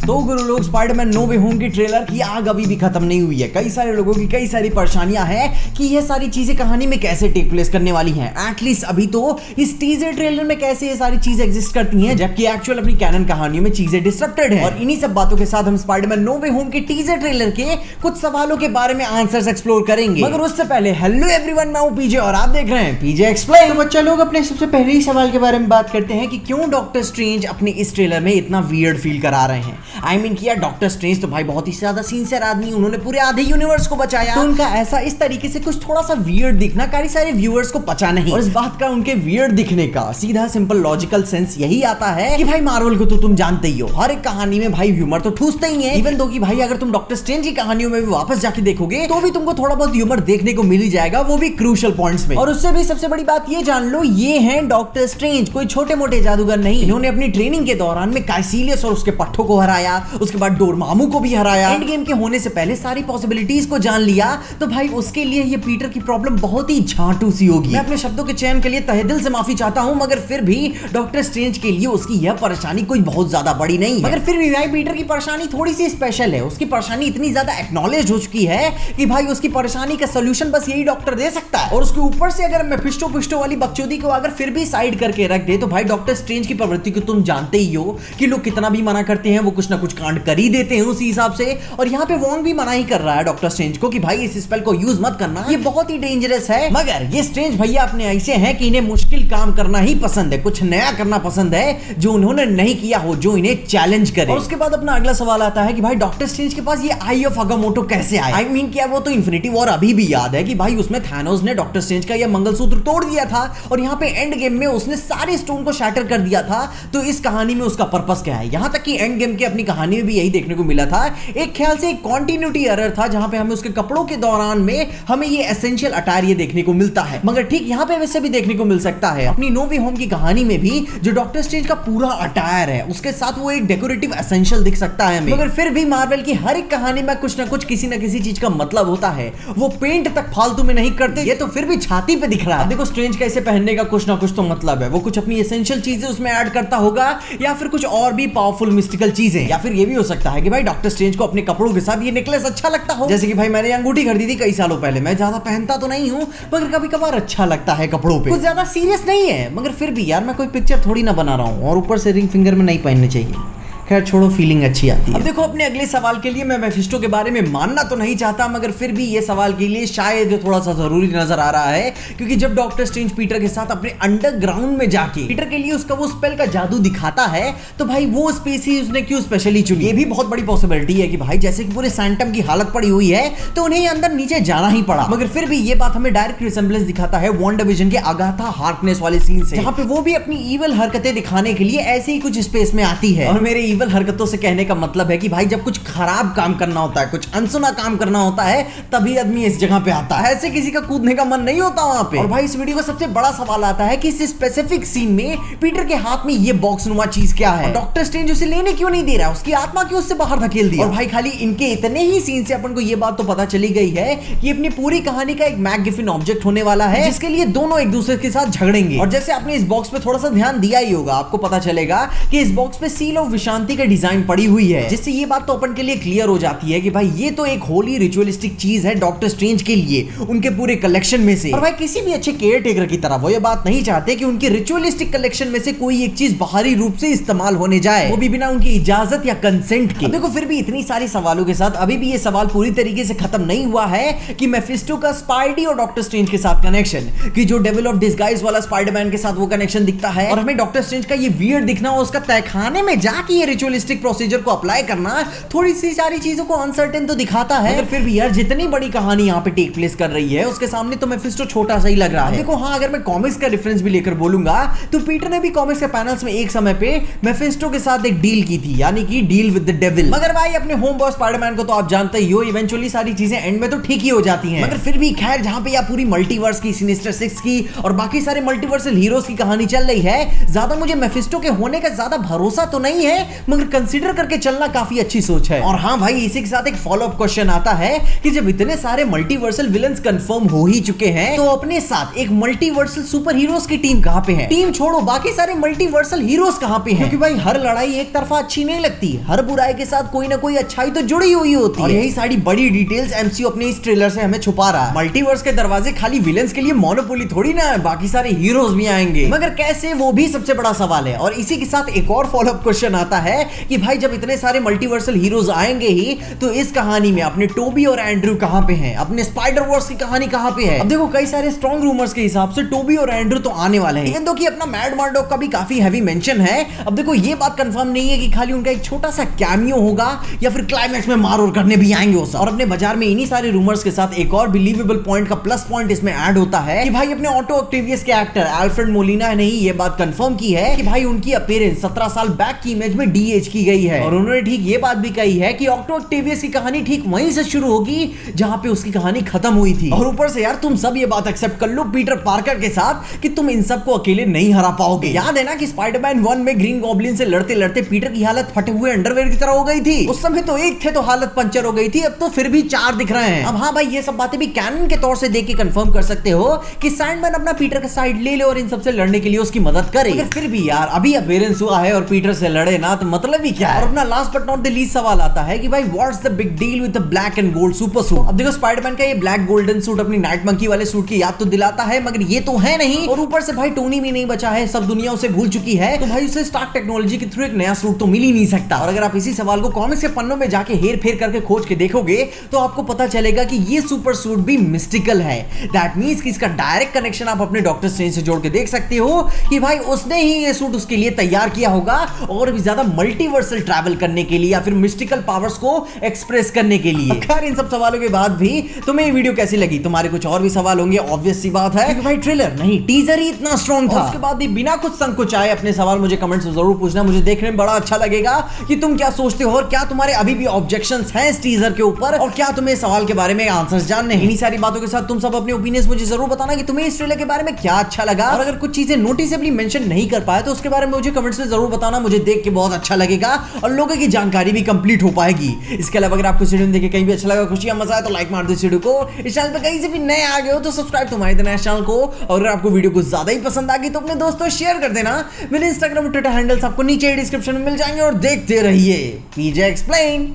तो गुरु लोग, Spiderman no वे home की ट्रेलर की आग अभी भी खत्म नहीं हुई है। कई सारे लोगों की कई सारी परेशानियां हैं कि ये सारी चीजें कहानी में कैसे टेक प्लेस करने वाली हैं। एटलीस्ट अभी तो इस टीजर ट्रेलर में कैसे ये सारी चीजें एग्जिस्ट करती हैं, जबकि एक्चुअल अपनी कैनन कहानियों में चीजें डिसरप्टेड हैं। और इन्हीं सब बातों के साथ हम स्पाइडरमैन नो वे होम के टीजर ट्रेलर के कुछ सवालों के बारे में आंसर्स एक्सप्लोर करेंगे। मगर उससे पहले हेलो एवरीवन, मैं हूं पीजे और आप देख रहे हैं पीजे एक्सप्लेन। तो बच्चा लोग, अपने सबसे पहले ही सवाल के बारे में बात करते हैं कि क्यों डॉक्टर स्ट्रेंज अपने इस ट्रेलर में इतना वियर्ड फील करा रहे हैं। आई मीन किया डॉक्टर स्ट्रेंज तो भाई बहुत ही ज्यादा सिंसियर आदमी, उन्होंने पूरे आधे यूनिवर्स को बचाया, तो उनका ऐसा इस तरीके से कुछ थोड़ा सा वियर्ड दिखना कई सारे व्यूअर्स को पचा नहीं। और इस बात का उनके वियर्ड दिखने का सीधा सिंपल लॉजिकल सेंस यही आता है कि भाई मार्वल को तो तुम जानते ही हो, हर एक कहानी में भाई ह्यूमर तो ठूसते ही है। इवन दो कि भाई अगर तुम डॉक्टर स्ट्रेंज की कहानियों में भी वापस जाके देखोगे तो भी तुमको थोड़ा बहुत ह्यूमर देखने को मिल ही जाएगा, वो भी क्रूशियल पॉइंट्स में। और उससे भी सबसे बड़ी बात ये जान लो, ये हैं डॉक्टर स्ट्रेंज, कोई छोटे मोटे जादूगर नहीं। इन्होंने अपनी ट्रेनिंग के दौरान में काइसिलियस और उसके पट्टों को हराया, उसके बाद डोरमामू को भी हराया, एंड गेम के होने से पहले सारी पॉसिबिलिटीज को जान लिया। तो भाई उसके लिए ये पीटर की प्रॉब्लम बहुत ही झांटू सी होगी। मैं अपने शब्दों के चयन के लिए तहे दिल से माफी चाहता हूं, मगर फिर भी डॉक्टर स्ट्रेंज के लिए उसकी यह परेशानी कोई बहुत ज्यादा बड़ी नहीं है। मगर फिर भी भाई पीटर की परेशानी थोड़ी सी स्पेशल है। उसकी परेशानी इतनी ज्यादा एक्नॉलेज हो चुकी है कि भाई उसकी परेशानी का सोल्यूशन बस यही डॉक्टर दे सकता है। और उसके ऊपर से अगर मेफिस्टो पिस्टो वाली बकचोदी को अगर फिर भी साइड करके रख दे तो भाई डॉक्टर स्ट्रेंज की प्रवृत्ति को तुम जानते ही हो कि लोग कितना भी मना करते हैं वो कुछ ना कुछ कांड कर ही देते हैं उसी हिसाब से। और यहाँ पे वॉन्ग भी मना ही कर रहा है डॉक्टर स्ट्रेंज को कि भाई इस स्पेल को यूज मत करना, ये बहुत ही डेंजरस है। मगर ये स्ट्रेंज भैया अपने ऐसे हैं कि इन्हें मुश्किल काम करना ही पसंद है, कुछ नया करना पसंद है जो उन्होंने नहीं किया हो, जो इन्हें चैलेंज करे। और उसके बाद अपना अगला सवाल आता है कि भाई डॉक्टर स्ट्रेंज के पास ये आई ऑफ अगामोटो कैसे आया। आई मीन क्या वो तो इन्फिनिटी वॉर अभी भी याद है कि भाई उसमें थानोस ने डॉक्टर स्ट्रेंज का ये मंगलसूत्र तोड़ दिया था और यहाँ पे एंड गेम में उसने सारे स्टोन को शैटर कर दिया था। तो इस कहानी में उसका पर्पस क्या है? यहाँ तक कि एंड गेम की अपनी कहानी में भी यही देखने को मिला था। एक ख्याल से एक कॉन्टिन्यूटी एरर था जहां पे हमें उसके कपड़ों के दौरान में हमें ये एसेंशियल अटायर ये देखने को मिलता है। मगर ठीक यहाँ पे वैसे भी देखने को मिल सकता है अपनी नो वे होम की कहानी में भी, जो डॉक्टर स्ट्रेंज का पूरा अटायर है उसके साथ वो एक डेकोरेटिव एसेंशियल दिख सकता है हमें। मगर फिर भी मार्वल की हर एक कहानी में कुछ ना कुछ किसी ना किसी चीज का मतलब होता है, वो पेंट तक फालतू में नहीं करते। ये तो फिर भी छाती पे दिख रहा है। देखो स्ट्रेंज का इसे पहनने का कुछ ना कुछ तो मतलब है, वो कुछ अपनी एसेंशियल चीजें उसमें ऐड करता होगा या फिर कुछ और भी पावरफुल मिस्टिकल चीजें। या फिर ये भी हो सकता है कि भाई डॉक्टर स्ट्रेंज को अपने कपड़ों के साथ ये नेकलेस अच्छा लगता हो। जैसे कि भाई मैंने अंगूठी खरीदी थी कई सालों पहले, मैं ज्यादा पहनता तो नहीं हूं मगर कभी कभार अच्छा लगता है कपड़ों पे, कुछ ज्यादा सीरियस नहीं है। मगर फिर भी यार मैं कोई पिक्चर थोड़ी ना बना रहा हूं और ऊपर से रिंग फिंगर में नहीं पहनने चाहिए। खैर छोड़ो, फीलिंग अच्छी आती है। अब देखो अपने अगले सवाल के लिए मैं मेफिस्टो के बारे में मानना तो नहीं चाहता, मगर फिर भी ये सवाल के लिए शायद थोड़ा सा जरूरी नजर आ रहा है, क्योंकि जब डॉक्टर स्ट्रेंज पीटर के साथ अपने अंडरग्राउंड में जाके पीटर के लिए उसका वो स्पेल का जादू दिखाता है, तो भाई वो स्पीसीज उसने क्यों स्पेशली चुनी? ये भी बहुत बड़ी पॉसिबिलिटी है कि भाई जैसे कि पूरे सैंटम की हालत पड़ी हुई है तो उन्हें अंदर नीचे जाना ही पड़ा। मगर फिर भी ये बात हमें डायरेक्ट रिसेंबलेंस दिखाता है WandaVision के अगाथा हार्कनेस वाले सीन से, जहां पे वो भी अपनी ईवल हरकतें दिखाने के लिए ऐसे ही कुछ स्पेस में आती है। और मेरे ईवल हरकतों से कहने का मतलब है कि भाई जब कुछ खराब काम करना होता है, कुछ अनसुना काम करना होता है, तभी आदमी इस जगह पे आता है। ऐसे किसी का कूदने का मन नहीं होता वहां पे। और भाई इस वीडियो का सबसे बड़ा सवाल आता है कि इस स्पेसिफिक सीन में पीटर के हाथ में ये बॉक्स नुमा चीज क्या है? डॉक्टर स्ट्रेंज उसे लेने क्यों नहीं दे रहा? उसकी आत्मा क्यों उससे बाहर धकेल दिया? और भाई खाली इनके इतने ही सीन से अपन को ये बात तो पता चली गई है कि अपनी पूरी कहानी का एक मैकगिफिन ऑब्जेक्ट होने वाला है, जिसके लिए दोनों एक दूसरे के साथ झगड़ेंगे। और जैसे आपने इस बॉक्स पे थोड़ा सा ध्यान दिया ही होगा, आपको पता चलेगा कि इस बॉक्स पे सील ऑफ विशांति का डिजाइन पड़ी हुई है, जिससे ये बात तो अपन के लिए क्लियर हो जाती है कि भाई ये तो एक होली रिचुअलिस्टिक चीज है डॉक्टर स्ट्रेंज के लिए, उनके पूरे कलेक्शन में से। और भाई किसी भी अच्छे केयर टेकर की तरह वो ये बात नहीं चाहते कि उनके रिचुअलिस्टिक कलेक्शन में से कोई एक चीज बाहरी रूप से इस्तेमाल होने जाए, वो भी बिना उनकी इजाजत या कंसेंट के। देखो फिर भी इतनी सारी सवालों के साथ अभी भी ये सवाल पूरी तरीके से खत्म नहीं हुआ है कि मेफिस्टो का स्पाइडी और डॉक्टर स्ट्रेंज के साथ कनेक्शन, कि जो डेविल ऑफ डिस्गाइज वाला स्पाइडरमैन के साथ वो कनेक्शन दिखता है, और हमें डॉक्टर स्ट्रेंज का ये वियर्ड दिखना और उसका तहखाने में जाके ये रिचुअलिस्टिक प्रोसीजर को अप्लाई करना थोड़ी सी सारी चीजों को अनसर्टेन तो दिखाता है। मगर फिर भी यार जितनी बड़ी कहानी यहाँ पे टेक प्लेस कर रही है उसके सामने तो मेफिस्टो छोटा सा ही लग रहा है। देखो हाँ, अगर मैं कॉमिक्स का रेफरेंस भी लेकर बोलूंगा तो पीटर ने भी कॉमिक्स के पैनल्स में एक समय पे मेफिस्टो के साथ एक डील की थी, यानी कि डील विद द डेविल। मगर भाई अपने होम बॉस स्पाइडरमैन को तो आप जानते ही हो, इवेंचुअली सारी चीजें एंड में तो ठीक ही हो जाती हैं। मगर फिर भी खैर जहां पे पूरी मल्टीवर्स की, सिनिस्टर 6 की और बाकी सारे मल्टीवर्सल हीरोज की कहानी चल रही है, ज्यादा मुझे मेफिस्टो के होने का ज्यादा भरोसा तो नहीं है। मगर कंसीडर करके चलना काफी अच्छी सोच है। और हाँ भाई, इसी के साथ एक फॉलो अप क्वेश्चन आता है कि जब इतने सारे मल्टीवर्सल विलन्स कंफर्म हो ही चुके हैं, तो अपने साथ एक मल्टीवर्सल सुपर हीरोज की टीम कहां पे है? टीम छोड़ो, बाकी सारे मल्टीवर्सल हीरोज कहां पे हैं? क्योंकि भाई हर लड़ाई एक तरफा अच्छी नहीं लगती, हर बुराई के साथ कोई ना कोई अच्छाई तो जुड़ी हुई होती है। और यही सारी बड़ी डिटेल्स एमसीयू अपने इस ट्रेलर से हमें छुपा रहा है। मल्टीवर्स के दरवाजे खाली विलन्स के लिए मोनोपोली थोड़ी ना है, बाकी सारे हीरोज भी आएंगे, मगर कैसे, वो भी सबसे बड़ा सवाल है। और इसी के साथ एक और फॉलो अप क्वेश्चन आता है कि भाई जब इतने सारे मल्टीवर्सल हीरोज आएंगे ही, तो इस कहानी में अपने टोबी और एंड्रू कहां पे हैं? अपने स्पाइडर वर्स की कहानी कहां पे है? अब देखो, कई सारे स्ट्रॉन्ग रूमर्स के हिसाब से टोबी और एंड्रू तो आने वाले हैं, इवन दो कि अपना मैड मर्डॉक का भी काफी हैवी मेंशन है। अब देखो, ये बात कंफर्म नहीं है कि खाली उनका एक छोटा सा कैमियो होगा या फिर क्लाइमैक्स में मार और करने भी आएंगे वो सब। और अपने बाजार में इन्हीं सारे रूमर्स के साथ एक और बिलीवेबल पॉइंट का प्लस पॉइंट इसमें ऐड होता है कि भाई अपने ऑटो ऑक्टेवियस के एक्टर अल्फ्रेड मोलिना ने ही ये बात कंफर्म की है कि भाई उनकी अपीयरेंस 17 साल बैक की इमेज में डीएज की गई है। और उन्होंने ठीक ये बात भी कही है कि ऑटो ऑक्टेवियस की कहानी ठीक वहीं से शुरू होगी जहां पे उसकी कहानी खत्म हुई थी। और ऊपर से यार, तुम सब ये बात एक्सेप्ट कर लो पीटर पार्कर के साथ कि तुम इन सबको अकेले नहीं हरा पाओगे। याद है ना कि स्पाइडरमैन 1 में ग्रीन गॉब्लिन से लड़ते लड़ते पीटर की हालत फटे हुए अंडरवेयर की तरह हो गई थी। उस समय तो एक थे तो हालत पंचर हो गई थी, अब तो फिर भी 4 दिख रहे हैं। अब हाँ भाई, ये सब बातें भी कैनन के तौर से देख के कंफर्म कर सकते हो कि सैंडमैन अपना पीटर का साइड ले ले और इन सबसे लड़ने के लिए उसकी मदद करे। मगर फिर भी यार, अभी अपीयरेंस हुआ है और पीटर से लड़े ना, तो मतलब ही क्या है? और अपना last but not the least सवाल आता है कि भाई what's the big deal with the black and gold super suit? अब देखो, स्पाइडरमैन का ये ब्लैक गोल्डन सूट अपनी नाइट मंकी वाले सूट की याद तो दिलाता है, मगर ये तो है नहीं। और ऊपर से भाई टोनी भी नहीं बचा है, सब दुनिया उसे भूल चुकी है, तो भाई उसे स्टार्क टेक्नोलॉजी के थ्रू एक नया सूट तो मिल ही नहीं सकता। और अगर आप इसी सवाल को कॉमिक्स के पन्नों में जाके हेर फेर करके खोज के देखोगे, तो आपको पता चलेगा कि ये सुपर सूट भी मिस्टिकल है। दैट मींस कि इसका डायरेक्ट कनेक्शन आप अपने डॉक्टर स्ट्रेंज से जोड़ के देख सकते हो कि भाई उसने ही ये सूट उसके लिए तैयार किया होगा, और भी ज्यादा मल्टीवर्सल ट्रैवल करने के लिए या फिर मिस्टिकल पावर्स को एक्सप्रेस करने के लिए। खैर, इन सब सवालों के बाद भी तुम्हें ये वीडियो कैसी लगी? तुम्हारे कुछ और भी सवाल होंगे, ऑब्वियस सी बात है, क्योंकि भाई ट्रेलर नहीं, टीजर ही इतना स्ट्रॉन्ग था। उसके बाद भी बिना कुछ संकोचाए अपने सवाल मुझे कमेंट्स में जरूर पूछना, मुझे देखने में बड़ा अच्छा लगेगा कि तुम क्या सोचते हो और क्या तुम्हारे अभी भी ऑब्जेक्शंस हैं इस टीजर के ऊपर, और क्या तुम्हें सवाल के बारे में आंसर्स जानने हैं। इन्हीं सारी बातों के साथ तुम सब अपने ओपिनियंस मुझे जरूर बताना कि तुम्हें इस ट्रेलर के बारे में क्या अच्छा लगा, और अगर कुछ चीजें नोटिसेबली मेंशन नहीं कर पाए तो उसके बारे में मुझे कमेंट्स में जरूर बताना, मुझे देख के बहुत अच्छा लगेगा और लोगों की जानकारी भी कंप्लीट हो पाएगी। इसके अलावा अगर आपको वीडियो देख के कहीं भी अच्छा लगा, खुशी या मजा आया, तो लाइक मार दो इस वीडियो को। इस चैनल पे कहीं से भी नए आ गए हो तो सब्सक्राइब तो हमारे नए चैनल को, और अगर आपको वीडियो कुछ ज्यादा ही पसंद आ गई तो अपने दोस्तों शेयर कर देना। मेरे इंस्टाग्राम और ट्विटर हैंडल्स आपको नीचे डिस्क्रिप्शन में मिल जाएंगे, और देखते रहिए पीजे एक्सप्लेन।